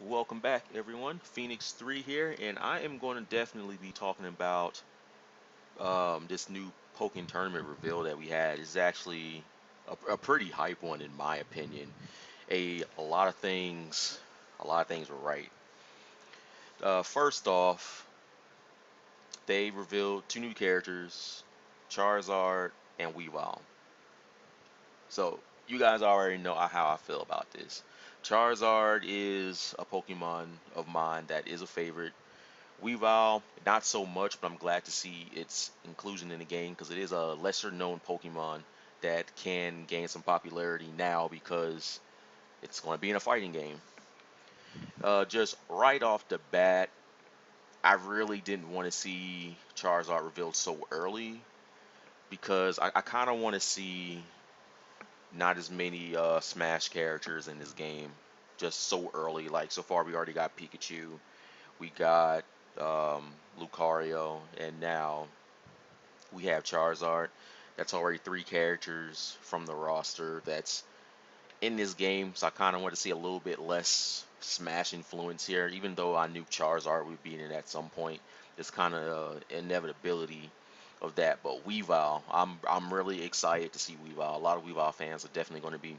Welcome back, everyone. Phoenix 3 here, and I am going to definitely be talking about this new Pokken tournament reveal that we had. Is actually a pretty hype one, in my opinion. A lot of things, were right. First off, they revealed two new characters, Charizard and Weavile. So you guys already know how I feel about this. Charizard is a Pokemon of mine that is a favorite. Weavile, not so much, but I'm glad to see its inclusion in the game because it is a lesser known Pokemon that can gain some popularity now because it's going to be in a fighting game. Just right off the bat, I really didn't want to see Charizard revealed so early because I kind of want to see not as many Smash characters in this game just so early. Like so far, we already got Pikachu, we got Lucario, and now we have Charizard. That's already three characters from the roster that's in this game, so I kind of want to see a little bit less Smash influence here. Even though I knew Charizard would be in it at some point, it's kind of inevitability of that. But Weavile, I'm really excited to see Weavile. A lot of Weavile fans are definitely going to be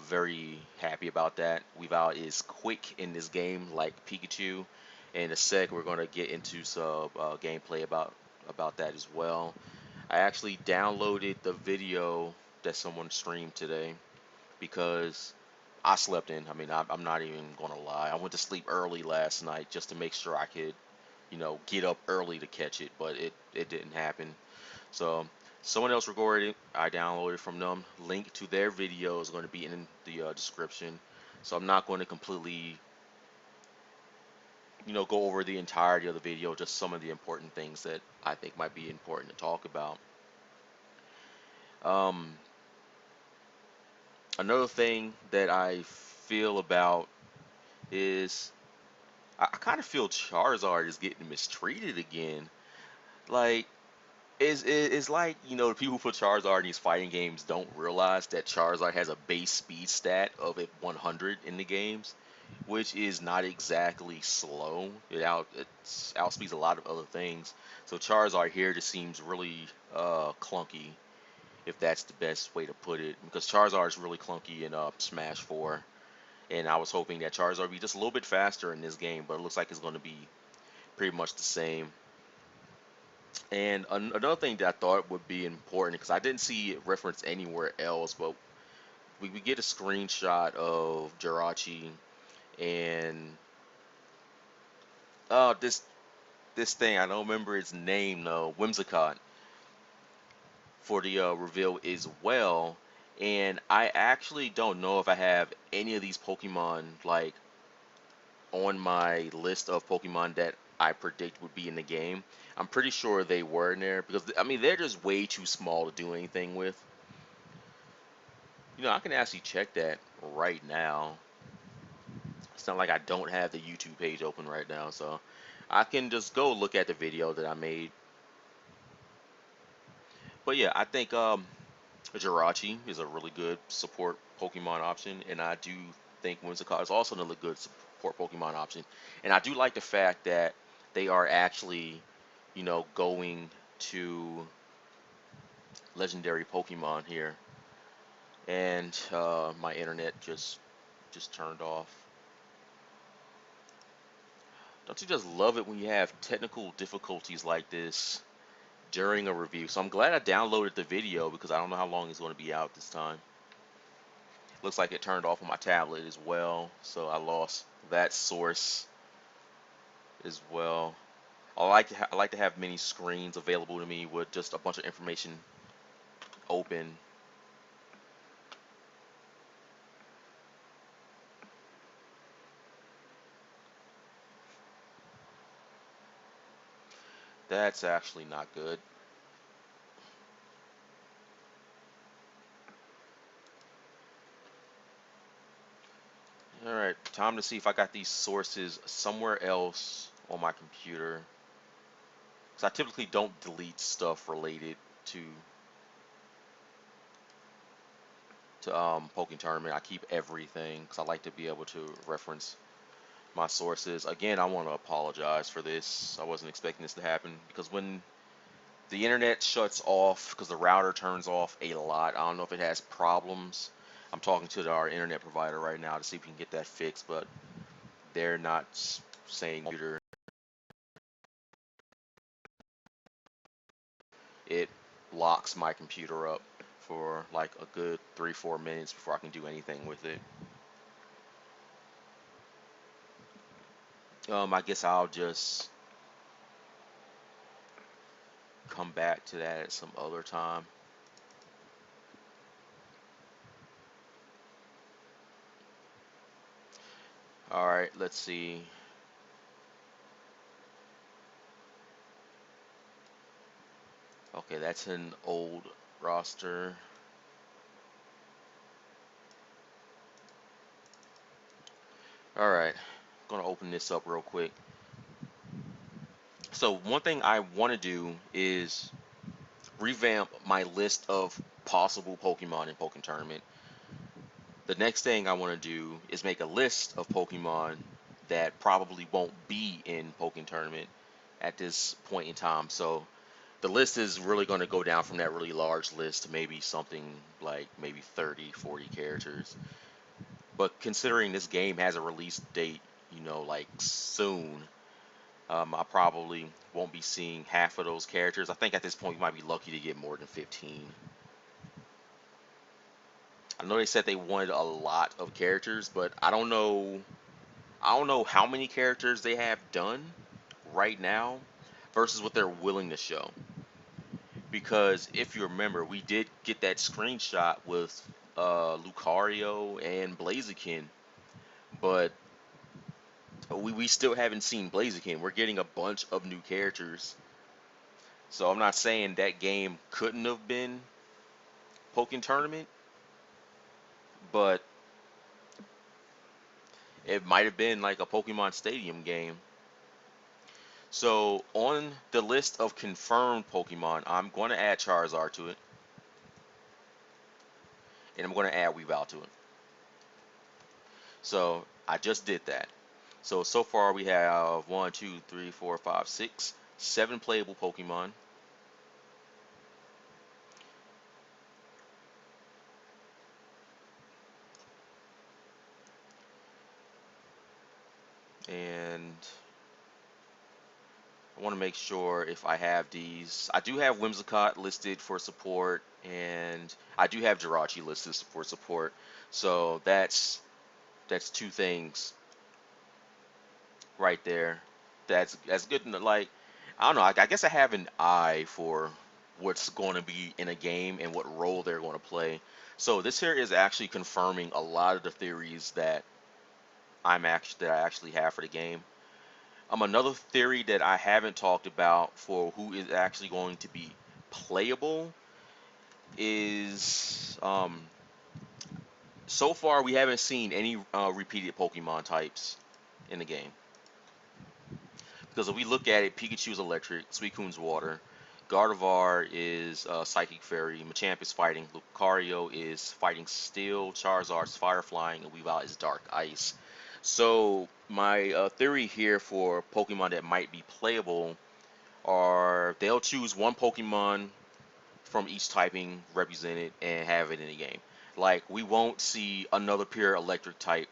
very happy about that. Weavile is quick in this game, like Pikachu. In a sec, we're going to get into some gameplay about that as well. I actually downloaded the video that someone streamed today because I slept in. I mean, I'm not even going to lie. I went to sleep early last night just to make sure I could, get up early to catch it, but it didn't happen. So someone else recorded it. I downloaded from them. Link to their video is going to be in the description. So I'm not going to completely, go over the entirety of the video. Just some of the important things that I think might be important to talk about. Um, Another thing that I feel about is I kind of feel Charizard is getting mistreated again. Like it's like, the people who put Charizard in these fighting games don't realize that Charizard has a base speed stat of 100 in the games, which is not exactly slow. It outspeeds a lot of other things. So Charizard here just seems really clunky, if that's the best way to put it, because Charizard is really clunky in Smash 4, and I was hoping that Charizard would be just a little bit faster in this game, but it looks like it's going to be pretty much the same. And another thing that I thought would be important, because I didn't see it referenced anywhere else, but we get a screenshot of Jirachi and this thing, I don't remember its name though, Whimsicott, for the reveal as well. And I actually don't know if I have any of these Pokemon like on my list of Pokemon that I predict would be in the game. I'm pretty sure they were in there because I mean they're just way too small to do anything with. I can actually check that right now. It's not like I don't have the YouTube page open right now, so I can just go look at the video that I made. But yeah, I think Jirachi is a really good support Pokemon option, and I do think Whimsicott is also another good support Pokemon option. And I do like the fact that they are actually, going to legendary Pokemon here. And my internet just turned off. Don't you just love it when you have technical difficulties like this during a review? So I'm glad I downloaded the video because I don't know how long it's going to be out this time. Looks like it turned off on my tablet as well, so I lost that source as well. I like to have many screens available to me with just a bunch of information open. That's actually not good. All right, time to see if I got these sources somewhere else on my computer. Because I typically don't delete stuff related to Pokken Tournament. I keep everything because I like to be able to reference. my sources. Again, I want to apologize for this. I wasn't expecting this to happen because when the internet shuts off, because the router turns off a lot, I don't know if it has problems. I'm talking to our internet provider right now to see if we can get that fixed, but they're not saying computer. It locks my computer up for like a good 3-4 minutes before I can do anything with it. I guess I'll just come back to that at some other time. All right, let's see. Okay, that's an old roster. All right, gonna open this up real quick. So one thing I want to do is revamp my list of possible Pokemon in Pokken Tournament. The next thing I want to do is make a list of Pokemon that probably won't be in Pokken Tournament at this point in time. So the list is really going to go down from that really large list to maybe something like maybe 30, 40 characters. But considering this game has a release date, like soon, I probably won't be seeing half of those characters. I think at this point you might be lucky to get more than 15. I know they said they wanted a lot of characters, but I don't know. I don't know how many characters they have done right now versus what they're willing to show. Because if you remember, we did get that screenshot with Lucario and Blaziken, but we still haven't seen Blaziken. We're getting a bunch of new characters. So I'm not saying that game couldn't have been Pokken Tournament, but it might have been like a Pokemon Stadium game. So on the list of confirmed Pokemon, I'm going to add Charizard to it, and I'm going to add Weavile to it. So I just did that. So far we have 1, 2, 3, 4, 5, 6, 7 playable Pokemon. And I want to make sure if I have these. I do have Whimsicott listed for support, and I do have Jirachi listed for support. So that's two things right there. That's good. Like, I don't know. I guess I have an eye for what's going to be in a game and what role they're going to play. So this here is actually confirming a lot of the theories that I actually have for the game. Another theory that I haven't talked about for who is actually going to be playable is so far we haven't seen any repeated Pokemon types in the game. Because if we look at it, Pikachu is electric, Suicune's water, Gardevoir is psychic fairy, Machamp is fighting, Lucario is fighting steel, Charizard's fire flying, and Weavile is dark ice. So my theory here for Pokemon that might be playable are they'll choose one Pokemon from each typing represented and have it in the game. Like we won't see another pure electric type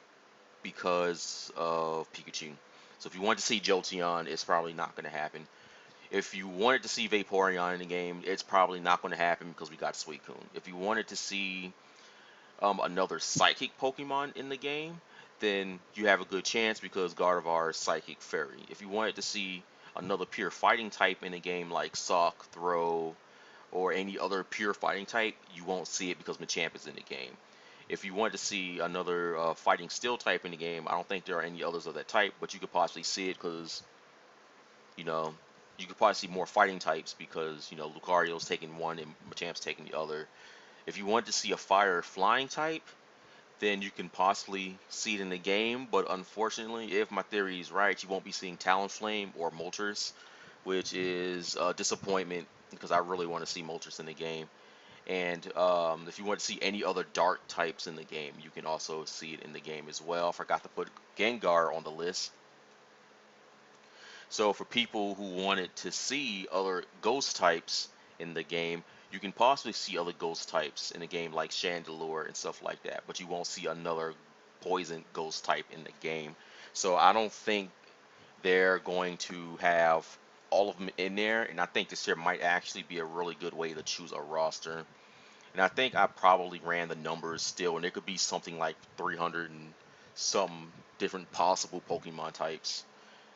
because of Pikachu. So if you want to see Jolteon, it's probably not going to happen. If you wanted to see Vaporeon in the game, it's probably not going to happen because we got Suicune. If you wanted to see another Psychic Pokemon in the game, then you have a good chance because Gardevoir is Psychic Fairy. If you wanted to see another pure fighting type in the game like Sock, Throw, or any other pure fighting type, you won't see it because Machamp is in the game. If you want to see another fighting steel type in the game, I don't think there are any others of that type, but you could possibly see it because, you know, you could probably see more fighting types because, Lucario's taking one and Machamp's taking the other. If you want to see a fire flying type, then you can possibly see it in the game, but unfortunately, if my theory is right, you won't be seeing Talonflame or Moltres, which is a disappointment because I really want to see Moltres in the game. And if you want to see any other dark types in the game, you can also see it in the game as well. I forgot to put Gengar on the list. So for people who wanted to see other ghost types in the game, you can possibly see other ghost types in the game like Chandelure and stuff like that, but you won't see another poison ghost type in the game. So I don't think they're going to have all of them in there, and I think this here might actually be a really good way to choose a roster. And I think I probably ran the numbers still, and there could be something like 300 and some different possible Pokemon types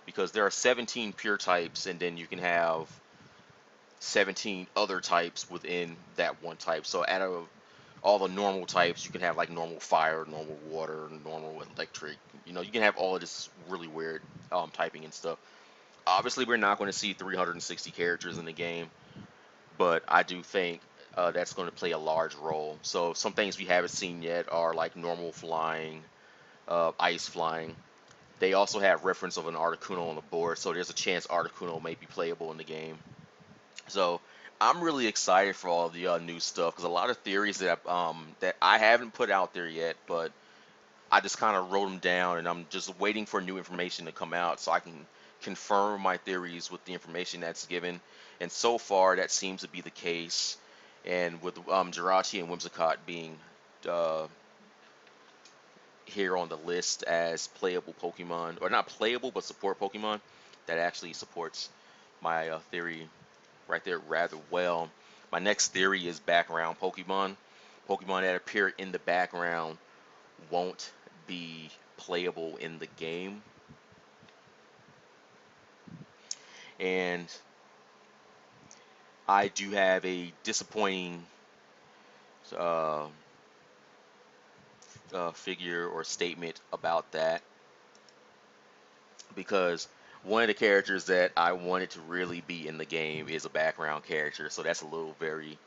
because there are 17 pure types, and then you can have 17 other types within that one type. So out of all the normal types, you can have like normal fire, normal water, normal electric. You know, you can have all of this really weird typing and stuff. Obviously, we're not going to see 360 characters in the game, but I do think that's going to play a large role. So some things we haven't seen yet are like normal flying, ice flying. They also have reference of an Articuno on the board, so there's a chance Articuno may be playable in the game. So I'm really excited for all the new stuff because a lot of theories that I haven't put out there yet, but I just kind of wrote them down, and I'm just waiting for new information to come out so I can confirm my theories with the information that's given. And so far, that seems to be the case. And with Jirachi and Whimsicott being uh, here on the list as playable Pokemon, or not playable, but support Pokemon, that actually supports my theory right there rather well. My next theory is background Pokemon. Pokemon that appear in the background won't be playable in the game. And I do have a disappointing uh, figure or statement about that because one of the characters that I wanted to really be in the game is a background character. So that's a little very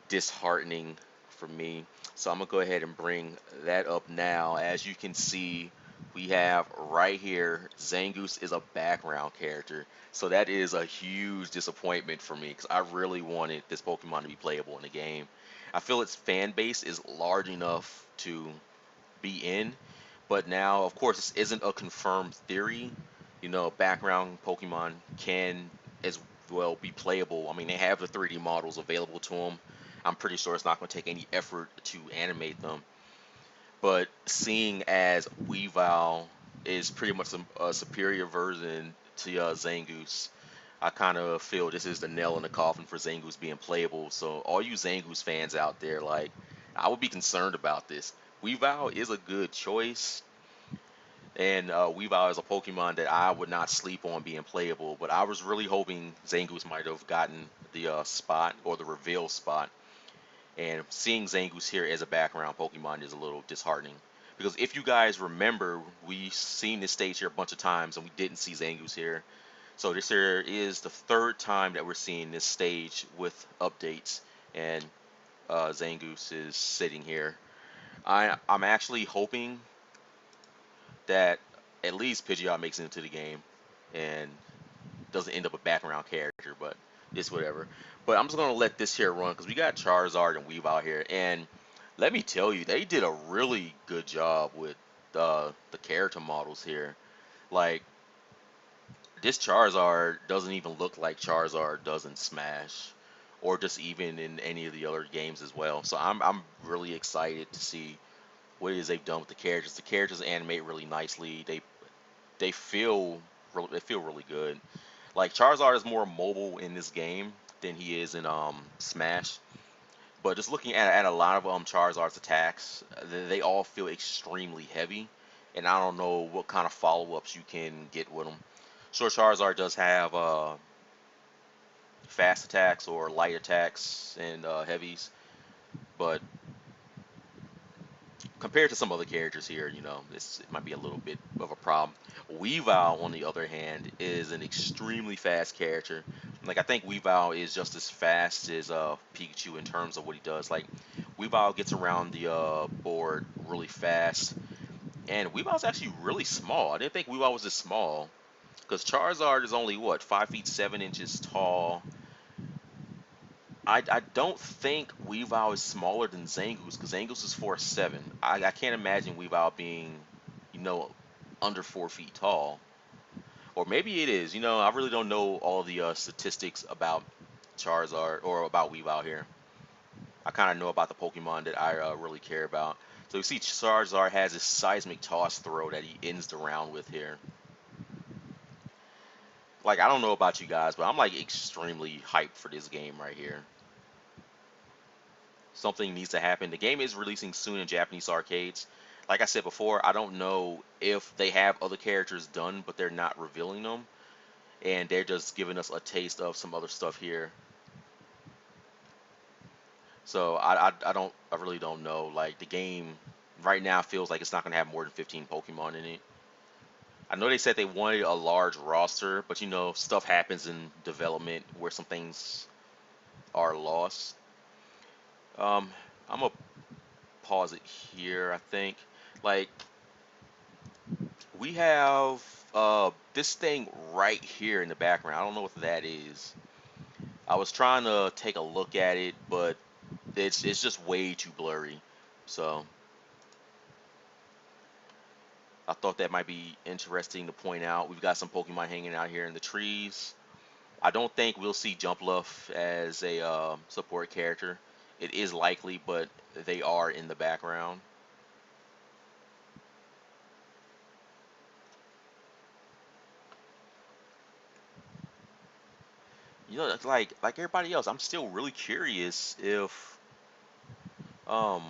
disheartening for me. So I'm gonna go ahead and bring that up now. As you can see, we have right here, Zangoose is a background character. So that is a huge disappointment for me because I really wanted this Pokemon to be playable in the game. I feel its fan base is large enough to be in, but now, of course, this isn't a confirmed theory. You know, background Pokemon can as well be playable. I mean, they have the 3D models available to them. I'm pretty sure it's not going to take any effort to animate them. But seeing as Weavile is pretty much a superior version to Zangoose, I kind of feel this is the nail in the coffin for Zangoose being playable. So all you Zangoose fans out there, like, I would be concerned about this. Weavile is a good choice, and Weavile is a Pokemon that I would not sleep on being playable. But I was really hoping Zangoose might have gotten the spot or the reveal spot. And seeing Zangoose here as a background Pokemon is a little disheartening. Because if you guys remember, we seen this stage here a bunch of times and we didn't see Zangoose here. So this here is the third time that we're seeing this stage with updates, and Zangoose is sitting here. I'm actually hoping that at least Pidgeot makes it into the game and doesn't end up a background character, but it's whatever. But I'm just gonna let this here run because we got Charizard and Weavile here, and let me tell you, they did a really good job with the character models here. Like, this Charizard doesn't even look like Charizard does in Smash, or just even in any of the other games as well. So I'm really excited to see what it is they've done with the characters. The characters animate really nicely. They feel they feel really good. Like, Charizard is more mobile in this game than he is in Smash. But just looking at a lot of Charizard's attacks, they all feel extremely heavy, and I don't know what kind of follow-ups you can get with them. Sure, Charizard does have fast attacks or light attacks and heavies, but compared to some other characters here, you know, it might be a little bit of a problem. Weavile, on the other hand, is an extremely fast character. Like, I think Weavile is just as fast as Pikachu in terms of what he does. Like, Weavile gets around the board really fast, and Weavile's actually really small. I didn't think Weavile was this small, because Charizard is only what, 5 feet 7 inches tall, I don't think Weavile is smaller than Zangoose because Zangoose is 4'7". I can't imagine Weavile being, you know, under 4 feet tall. Or maybe it is. I really don't know all the statistics about Charizard or about Weavile here. I kind of know about the Pokemon that I really care about. So you see Charizard has this seismic toss throw that he ends the round with here. Like, I don't know about you guys, but I'm like extremely hyped for this game right here. Something needs to happen. The game is releasing soon in Japanese arcades. Like I said before, I don't know if they have other characters done, but they're not revealing them, and they're just giving us a taste of some other stuff here. So I really don't know. Like, the game right now feels like it's not gonna have more than 15 Pokemon in it. I know they said they wanted a large roster, but stuff happens in development where some things are lost. Um, I'm gonna pause it here. I think, like, we have this thing right here in the background. I don't know what that is. I was trying to take a look at it, but it's just way too blurry. So I thought that might be interesting to point out. We've got some Pokemon hanging out here in the trees. I don't think we'll see Jumpluff as a support character. It is likely, but they are in the background. Like everybody else, I'm still really curious um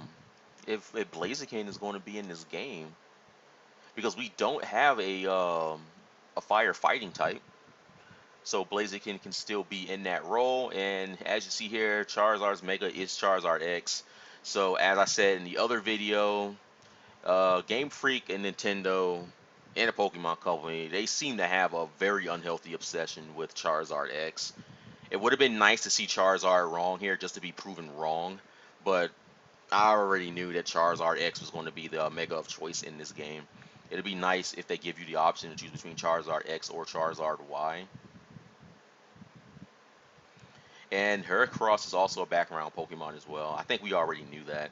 if Blaziken is going to be in this game because we don't have a fire fighting type. So Blaziken can still be in that role, and as you see here, Charizard's Mega is Charizard X. So as I said in the other video, Game Freak and Nintendo and the Pokemon Company, they seem to have a very unhealthy obsession with Charizard X. It would have been nice to see Charizard wrong here just to be proven wrong, but I already knew that Charizard X was going to be the Mega of choice in this game. It'd be nice if they give you the option to choose between Charizard X or Charizard Y. And Heracross is also a background Pokemon as well. I think we already knew that.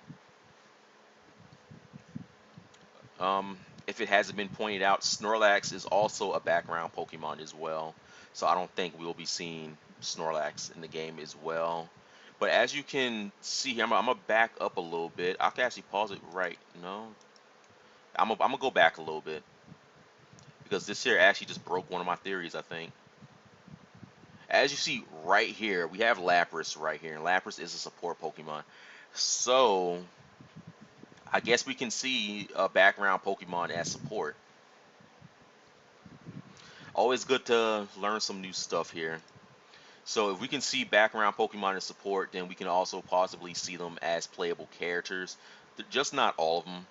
If it hasn't been pointed out, Snorlax is also a background Pokemon as well. So I don't think we'll be seeing Snorlax in the game as well. But as you can see here, I'm gonna back up a little bit. I can actually pause it right. No, I'm gonna go back a little bit because this here actually just broke one of my theories, I think. As you see right here, we have Lapras right here, and Lapras is a support Pokemon. So I guess we can see a background Pokemon as support. Always good to learn some new stuff here. So if we can see background Pokemon as support, then we can also possibly see them as playable characters. Just not all of them.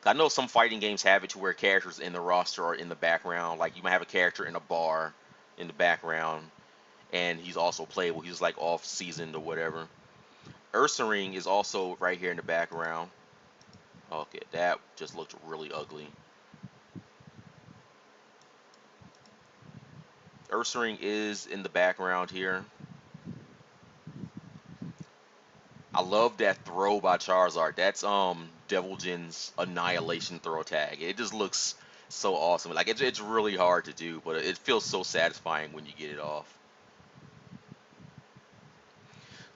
I know some fighting games have it to where characters in the roster are in the background. Like, you might have a character in a bar in the background, and he's also playable. He's like off seasoned or whatever. Ursaring is also right here in the background. Okay, that just looked really ugly. Ursaring is in the background here. I love that throw by Charizard. That's Devil Jin's Annihilation throw tag. It just looks so awesome. Like, it's really hard to do, but it feels so satisfying when you get it off.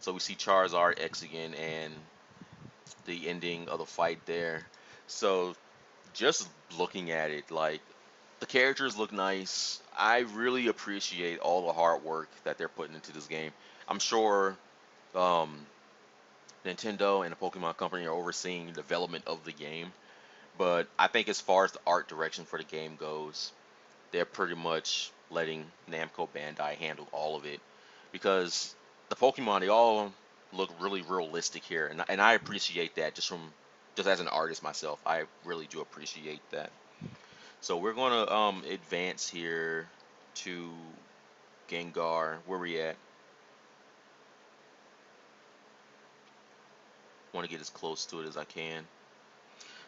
So we see Charizard X again and the ending of the fight there. So just looking at it, like, the characters look nice. I really appreciate all the hard work that they're putting into this game. I'm sure um, Nintendo and the Pokemon Company are overseeing the development of the game. But I think as far as the art direction for the game goes, they're pretty much letting Namco Bandai handle all of it because the Pokemon, they all look really realistic here, and I appreciate that just as an artist myself. I really do appreciate that. So we're gonna advance here to Gengar. Where we at? Want to get as close to it as I can.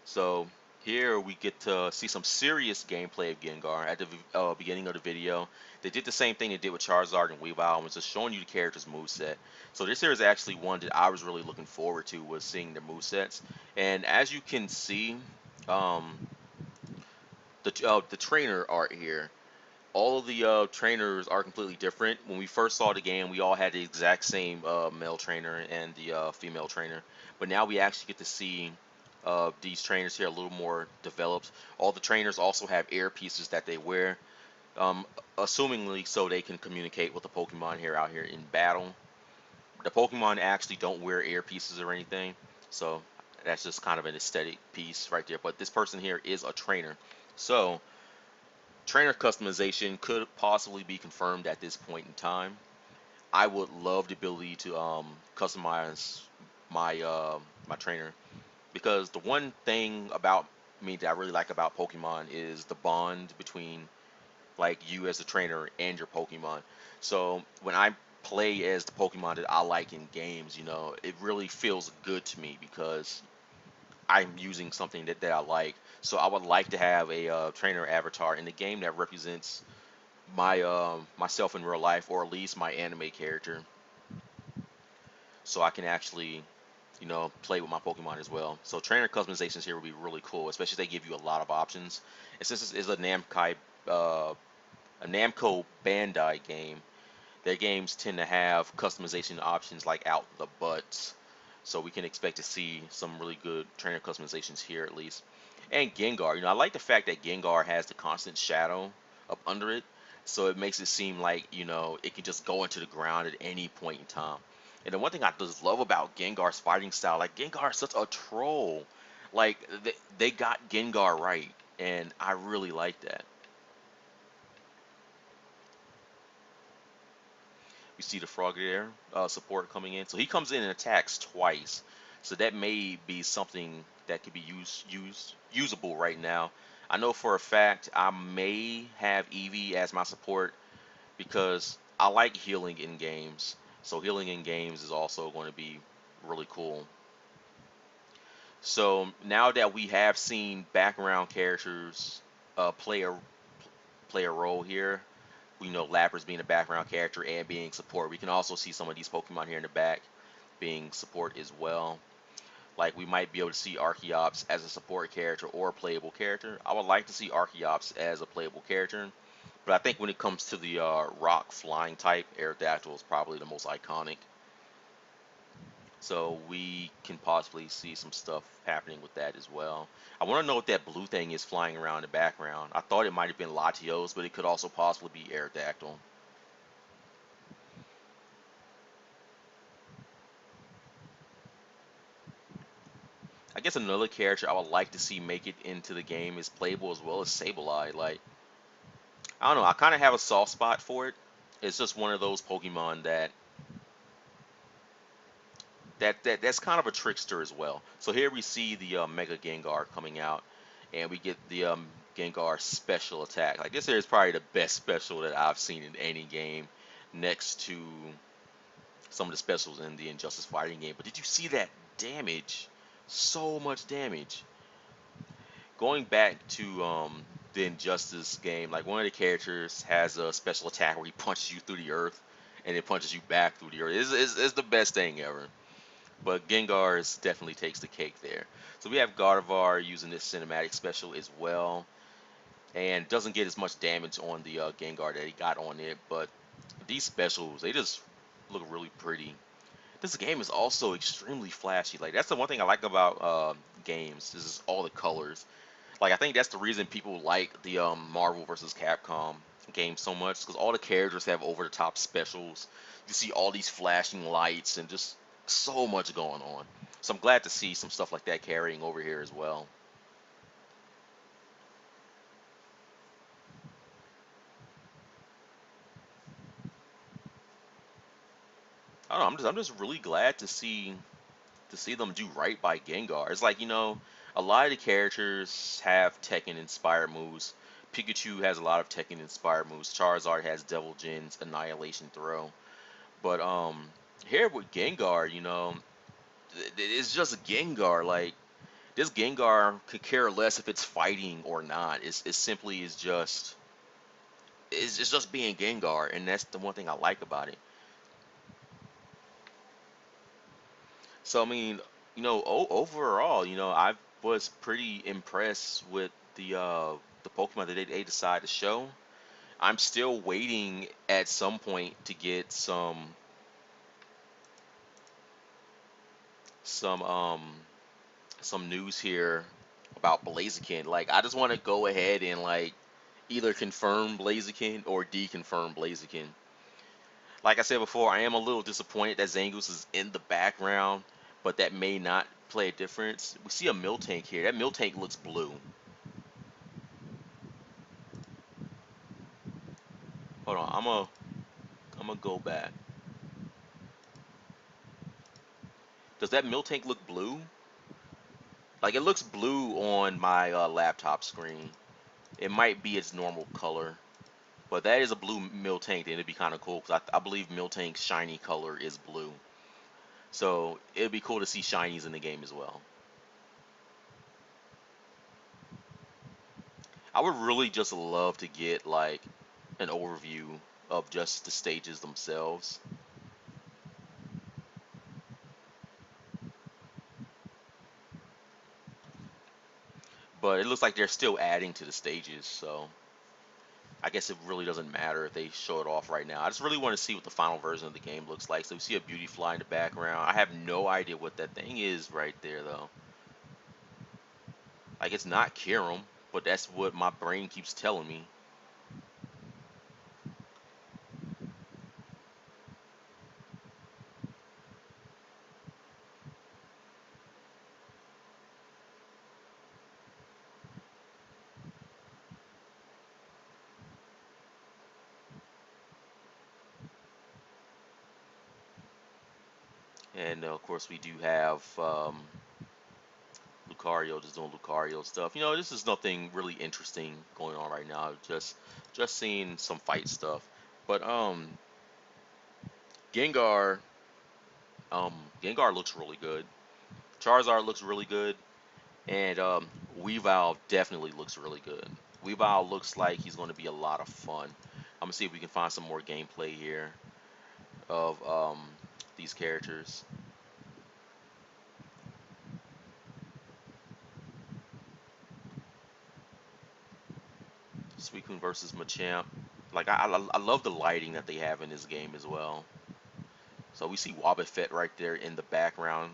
So Here we get to see some serious gameplay of Gengar at the beginning of the video. They did the same thing they did with Charizard and Weavile, and was just showing you the character's moveset. So this here is actually one that I was really looking forward to, was seeing the movesets. And as you can see, um, the trainer art here, all of the trainers are completely different. When we first saw the game, we all had the exact same male trainer and the female trainer, but now we actually get to see these trainers here a little more developed. All the trainers also have earpieces that they wear, um, assumingly so they can communicate with the Pokemon here out here in battle. The Pokemon actually don't wear earpieces or anything, so that's just kind of an aesthetic piece right there. But this person here is a trainer, so trainer customization could possibly be confirmed at this point in time. I would love the ability to customize my trainer, because the one thing about me that I really like about Pokemon is the bond between like you as a trainer and your Pokemon. So when I play as the Pokemon that I like in games, it really feels good to me because I'm using something that I like. So I would like to have a trainer avatar in the game that represents my myself in real life, or at least my anime character, so I can actually play with my Pokemon as well. So trainer customizations here would be really cool, especially if they give you a lot of options. And since this is uh, a Namco Bandai game, their games tend to have customization options like out the butts. So we can expect to see some really good trainer customizations here at least. And Gengar, I like the fact that Gengar has the constant shadow up under it. So it makes it seem like, it can just go into the ground at any point in time. And the one thing I just love about Gengar's fighting style, like Gengar is such a troll. Like they got Gengar right, and I really like that. We see the Frogger support coming in. So he comes in and attacks twice. So that may be something that could be usable right now. I know for a fact I may have Eevee as my support because I like healing in games. So healing in games is also going to be really cool. So now that we have seen background characters play a role here, we know Lapras being a background character and being support. We can also see some of these Pokemon here in the back being support as well. Like we might be able to see Archeops as a support character or a playable character. I would like to see Archeops as a playable character, but I think when it comes to the rock flying type, Aerodactyl is probably the most iconic. So we can possibly see some stuff happening with that as well. I want to know what that blue thing is flying around in the background. I thought it might have been Latios, but it could also possibly be Aerodactyl. I guess another character I would like to see make it into the game is playable as well as Sableye. Like, I don't know, I kind of have a soft spot for it. It's just one of those Pokemon that's kind of a trickster as well. So here we see the Mega Gengar coming out, and we get the Gengar special attack. Like this here is probably the best special that I've seen in any game, next to some of the specials in the Injustice fighting game. But did you see that damage? So much damage. Going back to the Injustice game, like one of the characters has a special attack where he punches you through the earth, and it punches you back through the earth. It's the best thing ever. But Gengar definitely takes the cake there. So we have Gardevoir using this cinematic special as well, and doesn't get as much damage on the Gengar that he got on it. But these specials, they just look really pretty. This game is also extremely flashy. Like that's the one thing I like about games. This is all the colors. Like I think that's the reason people like the Marvel vs. Capcom game so much, because all the characters have over the top specials. You see all these flashing lights and just so much going on. So I'm glad to see some stuff like that carrying over here as well. I don't know, I'm just really glad to see them do right by Gengar. It's like, a lot of the characters have Tekken inspired moves. Pikachu has a lot of Tekken inspired moves. Charizard has Devil Jin's Annihilation Throw. But here with Gengar, it's just Gengar. Like This Gengar could care less if it's fighting or not. It simply is just being Gengar, and that's the one thing I like about it. So I mean, overall, I was pretty impressed with the Pokemon that they decided to show. I'm still waiting at some point to get some some news here about Blaziken. Like I just want to go ahead and like either confirm Blaziken or deconfirm Blaziken. Like I said before, I am a little disappointed that Zangoose is in the background, but that may not play a difference. We see a Miltank here. That Miltank looks blue. Hold on, I'm gonna go back. Does that Miltank look blue? Like it looks blue on my laptop screen. It might be its normal color, but that is a blue Miltank, and it'd be kind of cool because I believe Miltank's shiny color is blue. So it'd be cool to see shinies in the game as well. I would really just love to get like an overview of just the stages themselves. But it looks like they're still adding to the stages, so I guess it really doesn't matter if they show it off right now. I just really want to see what the final version of the game looks like. So we see a beauty fly in the background. I have no idea what that thing is right there, though. Like, it's not Kirim, but that's what my brain keeps telling me. And, of course, we do have Lucario just doing Lucario stuff. This is nothing really interesting going on right now. Just seeing some fight stuff. But Gengar, um, Gengar looks really good. Charizard looks really good, and Weavile definitely looks really good. Weavile looks like he's going to be a lot of fun. I'm gonna see if we can find some more gameplay here of these characters. Suicune versus Machamp. Like I love the lighting that they have in this game as well. So we see Wobbuffet right there in the background.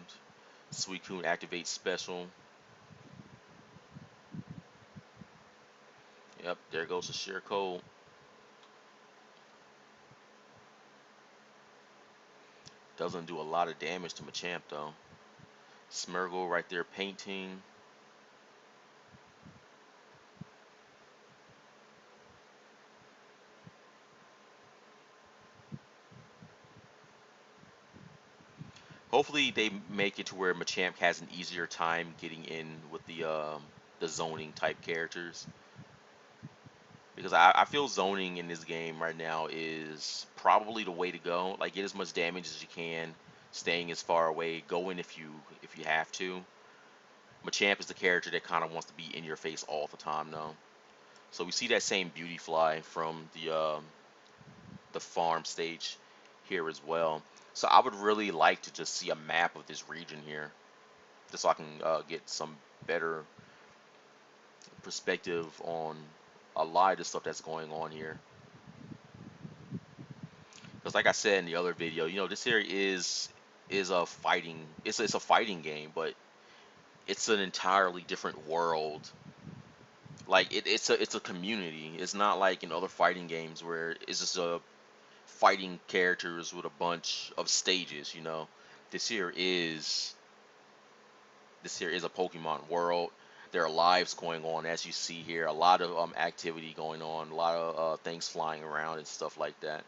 Suicune activates special. Yep, there goes the sheer cold. Doesn't do a lot of damage to Machamp though. Smeargle right there painting. Hopefully they make it to where Machamp has an easier time getting in with the zoning type characters. Because I feel zoning in this game right now is probably the way to go. Like get as much damage as you can, staying as far away, go in if you have to. Machamp is the character that kind of wants to be in your face all the time now. So we see that same beauty fly from the farm stage here as well. So I would really like to just see a map of this region here, just so I can get some better perspective on a lot of the stuff that's going on here. Because like I said in the other video, this here is a fighting it's a fighting game, but it's an entirely different world. Like it's a community. It's not like in other fighting games where it's just a fighting characters with a bunch of stages. This here is this here is a Pokemon world. There are lives going on as you see here. A lot of activity going on. A lot of things flying around and stuff like that.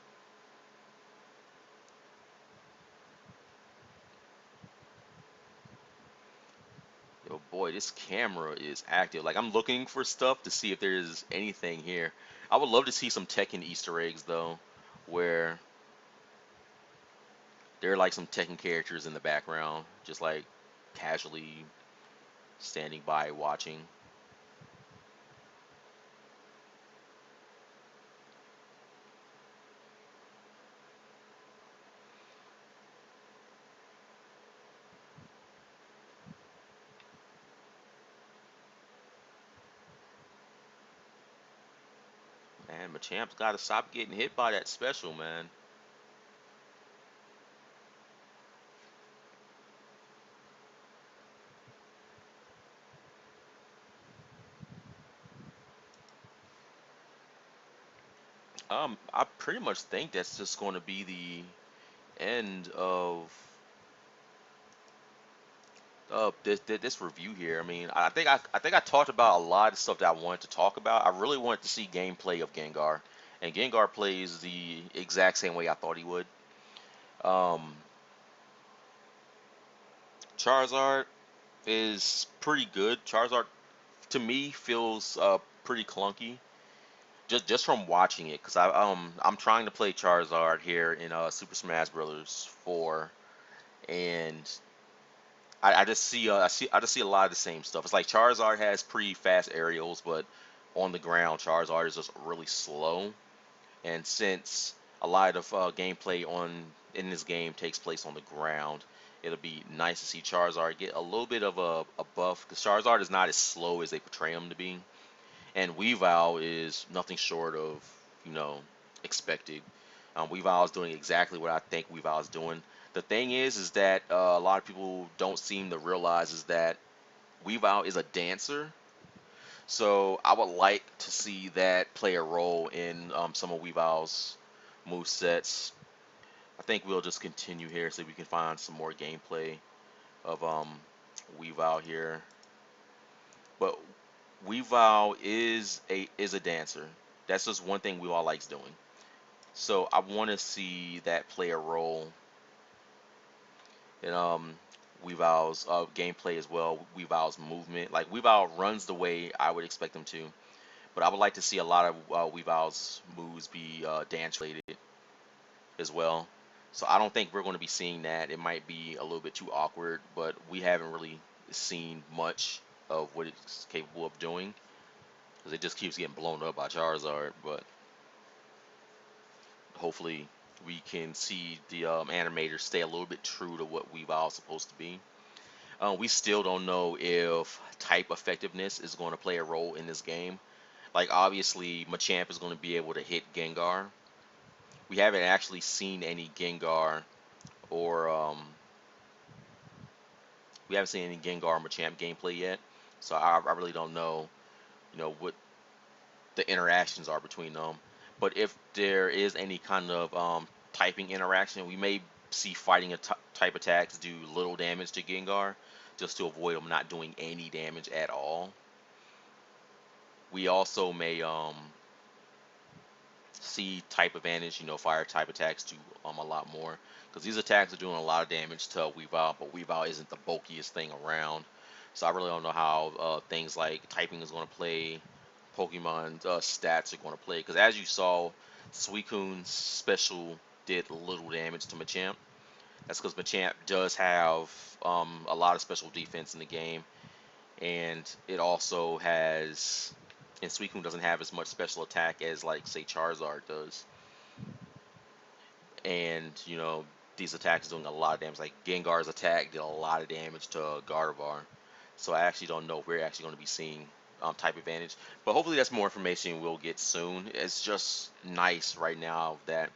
Yo, boy, this camera is active. Like I'm looking for stuff to see if there's anything here. I would love to see some Tekken Easter eggs though, where there are like some Tekken characters in the background, just like casually standing by watching. Man, Machamp's got to stop getting hit by that special, man. I pretty much think that's just going to be the end of this review here. I mean, I think I talked about a lot of stuff that I wanted to talk about. I really wanted to see gameplay of Gengar, and Gengar plays the exact same way I thought he would. Um, Charizard is pretty good. Charizard to me feels pretty clunky just from watching it because I'm trying to play Charizard here in Super Smash Bros. 4, and I just see a lot of the same stuff. It's like Charizard has pretty fast aerials, but on the ground Charizard is just really slow. And since a lot of gameplay on in this game takes place on the ground, it'll be nice to see Charizard get a little bit of a buff because Charizard is not as slow as they portray him to be, and Weavile is nothing short of you know expected. Weavile is doing exactly what I think Weavile is doing. The thing is that a lot of people don't seem to realize is that Weavile is a dancer. So I would like to see that play a role in some of Weavile's move sets. I think we'll just continue here so we can find some more gameplay of Weavile here. But Weavile is a dancer. That's just one thing Weavile likes doing. So I want to see that play a role in Weavile's gameplay as well. Weavile's movement, like Weavile runs the way I would expect him to, but I would like to see a lot of Weavile's moves be dance related as well. So I don't think we're going to be seeing that. It might be a little bit too awkward, but we haven't really seen much of what it's capable of doing because it just keeps getting blown up by Charizard. But hopefully we can see the animators stay a little bit true to what Weavile's supposed to be. We still don't know if type effectiveness is going to play a role in this game. Like obviously Machamp is going to be able to hit Gengar. We haven't actually seen any Gengar or we haven't seen any Gengar or Machamp gameplay yet. So I really don't know, what the interactions are between them. But if there is any kind of typing interaction, we may see fighting type attacks do little damage to Gengar, just to avoid them not doing any damage at all. We also may see type advantage, fire type attacks do a lot more because these attacks are doing a lot of damage to Weavile, but Weavile isn't the bulkiest thing around. So I really don't know how things like typing is going to play, Pokemon stats are going to play because as you saw, Suicune's special did little damage to Machamp. That's because Machamp does have a lot of special defense in the game, and it also has and Suicune doesn't have as much special attack as like say Charizard does. And these attacks doing a lot of damage. Like Gengar's attack did a lot of damage to Gardevoir. So I actually don't know if we're actually going to be seeing type advantage. But hopefully that's more information we'll get soon. It's just nice right now that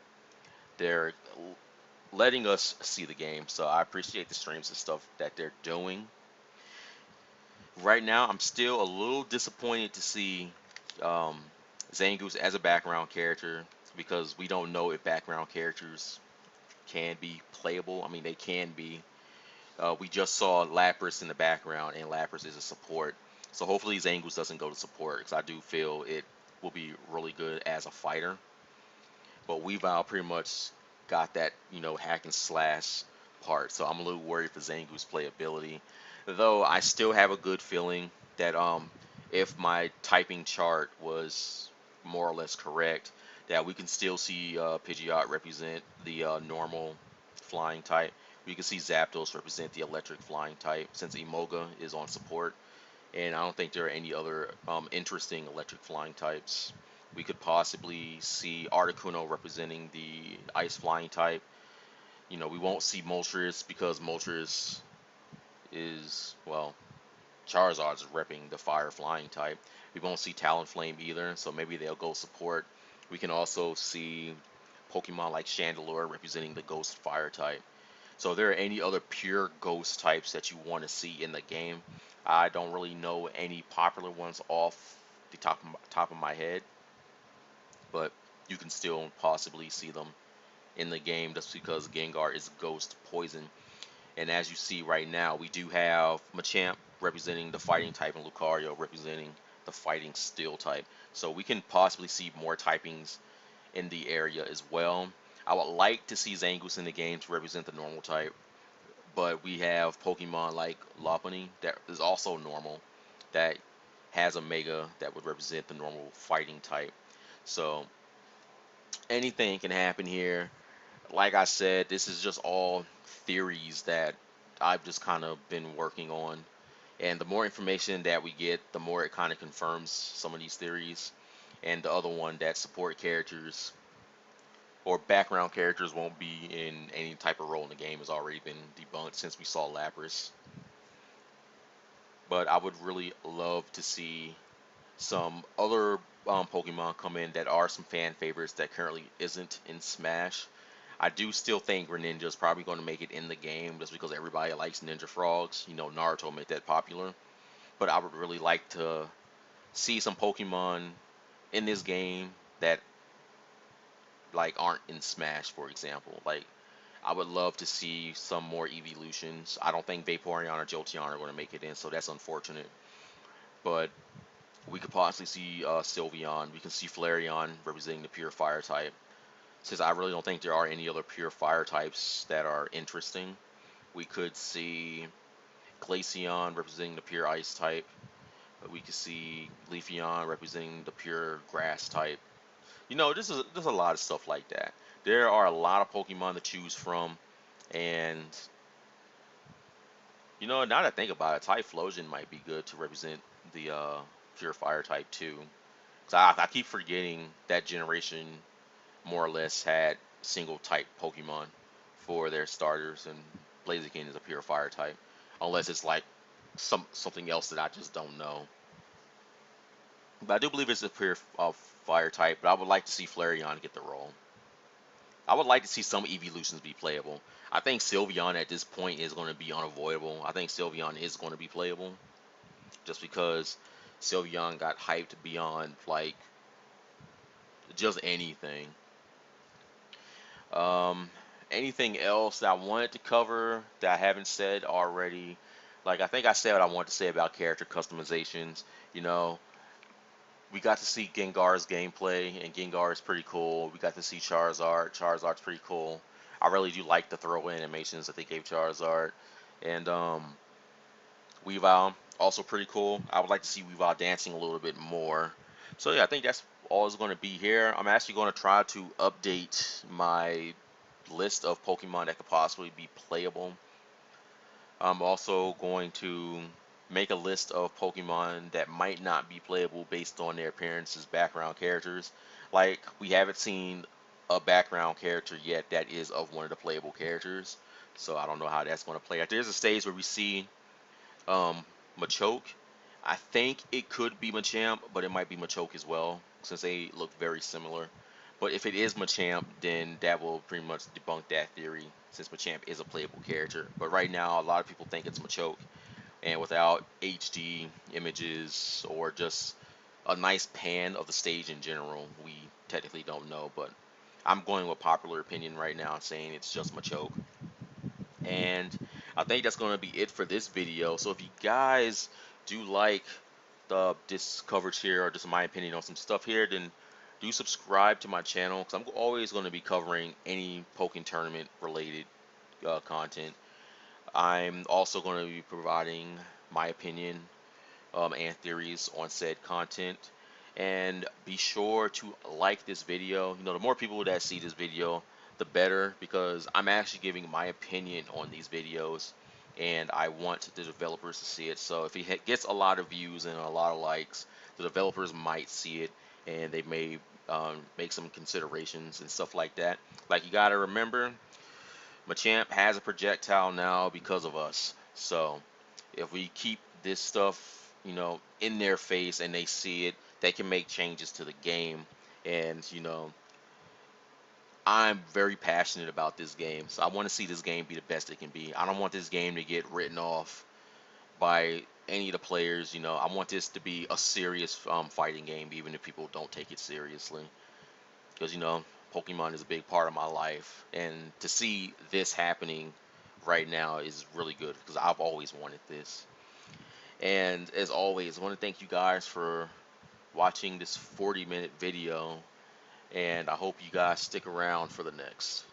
they're letting us see the game. So I appreciate the streams and stuff that they're doing. Right now, I'm still a little disappointed to see um, Zangoose as a background character because we don't know if background characters can be playable. I mean, they can be. We just saw Lapras in the background, and Lapras is a support. So hopefully Zangoose doesn't go to support because I do feel it will be really good as a fighter. But Weavile pretty much got that, hack and slash part. So I'm a little worried for Zangoose playability. Though I still have a good feeling that if my typing chart was more or less correct, that we can still see Pidgeot represent the normal flying type. We can see Zapdos represent the electric flying type since Emoga is on support. and I don't think there are any other interesting electric flying types. We could possibly see Articuno representing the ice flying type. You know, we won't see Moltres because Moltres is, well, Charizard's repping the fire flying type. We won't see Talonflame either, so maybe they'll go support. We can also see Pokemon like Chandelure representing the ghost fire type. So if there are any other pure ghost types that you want to see in the game, I don't really know any popular ones off the top of my head, but you can still possibly see them in the game just because Gengar is ghost poison. And as you see right now, we do have Machamp representing the fighting type and Lucario representing the fighting steel type. So we can possibly see more typings in the area as well. I would like to see Zangoose in the game to represent the normal type, but we have Pokemon like Lopunny that is also normal, that has a Mega that would represent the normal fighting type. So anything can happen here. Like I said, this is just all theories that I've just kind of been working on. And the more information that we get, the more it kind of confirms some of these theories. And the other one, that support characters or background characters won't be in any type of role in the game, has already been debunked since we saw Lapras. But I would really love to see some other Pokemon come in that are some fan favorites that currently isn't in Smash. I do still think Greninja is probably going to make it in the game just because everybody likes Ninja Frogs. You know, Naruto made that popular. But I would really like to see some Pokemon in this game that like aren't in Smash, for example. Like I would love to see some more evolutions. I don't think Vaporeon or Jolteon are going to make it in, so that's unfortunate. But we could possibly see Sylveon. We can see Flareon representing the pure fire type. Since I really don't think there are any other pure fire types that are interesting, we could see Glaceon representing the pure ice type. We could see Leafeon representing the pure grass type. You know, there's a lot of stuff like that. There are a lot of Pokemon to choose from, and you know, now that I think about it, Typhlosion might be good to represent the pure fire type too. 'Cause I keep forgetting that generation more or less had single type Pokemon for their starters, and Blaziken is a pure fire type, unless it's like something else that I just don't know. But I do believe it's a pure fire type. But I would like to see Flareon get the role. I would like to see some evolutions be playable. I think Sylveon at this point is going to be unavoidable. I think Sylveon is going to be playable just because Sylveon got hyped beyond like just anything. Um, Anything else that I wanted to cover that I haven't said already? Like I think I said what I wanted to say about character customizations. You know, we got to see Gengar's gameplay, and Gengar is pretty cool. We got to see Charizard. Charizard's pretty cool. I really do like the throwaway animations that they gave Charizard, and Weavile also pretty cool. I would like to see Weavile dancing a little bit more. So yeah, I think that's all is going to be here. I'm actually going to try to update my list of Pokemon that could possibly be playable. I'm also going to make a list of Pokemon that might not be playable based on their appearance as background characters. Like, we haven't seen a background character yet that is of one of the playable characters. So I don't know how that's going to play out. There's a stage where we see Machoke. I think it could be Machamp, but it might be Machoke as well, since they look very similar. But if it is Machamp, then that will pretty much debunk that theory, since Machamp is a playable character. But right now, a lot of people think it's Machoke, and without HD images or just a nice pan of the stage in general, we technically don't know. But I'm going with popular opinion right now, saying it's just Machoke. And I think that's going to be it for this video. So if you guys do like this coverage here, or just my opinion on some stuff here, then do subscribe to my channel, because I'm always going to be covering any Pokken tournament related content. I'm also going to be providing my opinion and theories on said content. And be sure to like this video. You know, the more people that see this video, the better, because I'm actually giving my opinion on these videos. and I want the developers to see it. So if it gets a lot of views and a lot of likes, the developers might see it, and they may make some considerations and stuff like that. Like, you gotta remember, Machamp has a projectile now because of us. So if we keep this stuff, in their face and they see it, they can make changes to the game. And I'm very passionate about this game, so I want to see this game be the best it can be. I don't want this game to get written off by any of the players. I want this to be a serious fighting game, even if people don't take it seriously. Because Pokemon is a big part of my life, and to see this happening right now is really good because I've always wanted this. And as always, I want to thank you guys for watching this 40-minute video, and I hope you guys stick around for the next.